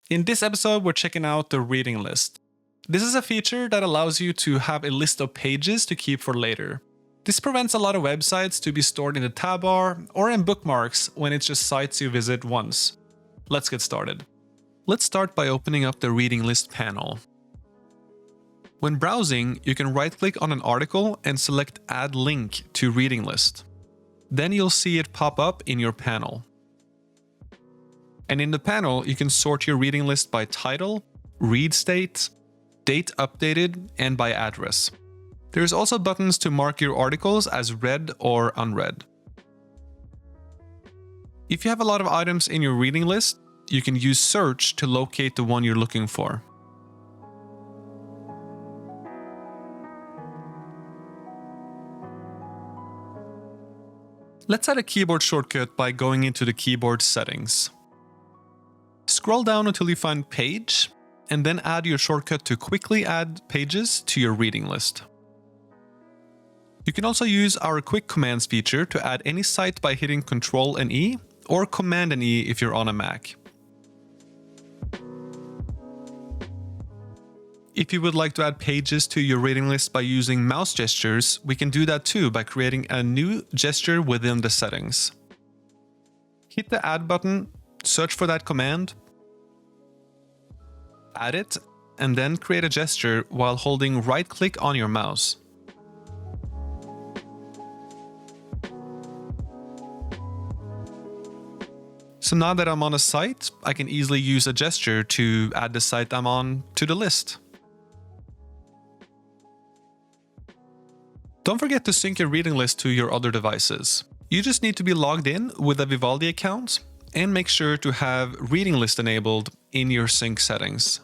In this episode, we're checking out the reading list. This is a feature that allows you to have a list of pages to keep for later. This prevents a lot of websites to be stored in the tab bar or in bookmarks when it's just sites you visit once. Let's get started. Let's start by opening up the reading list panel. When browsing, you can right-click on an article and select Add Link to Reading List. Then you'll see it pop up in your panel. And in the panel, you can sort your reading list by title, read state, date updated, and by address. There's also buttons to mark your articles as read or unread. If you have a lot of items in your reading list, you can use search to locate the one you're looking for. Let's add a keyboard shortcut by going into the keyboard settings. Scroll down until you find Page, and then add your shortcut to quickly add pages to your reading list. You can also use our Quick Commands feature to add any site by hitting Ctrl and E, or Command and E if you're on a Mac. If you would like to add pages to your reading list by using mouse gestures, we can do that too by creating a new gesture within the settings. Hit the Add button, search for that command, add it, and then create a gesture while holding right-click on your mouse. So now that I'm on a site, I can easily use a gesture to add the site I'm on to the list. Don't forget to sync your reading list to your other devices. You just need to be logged in with a Vivaldi account and make sure to have reading list enabled in your sync settings.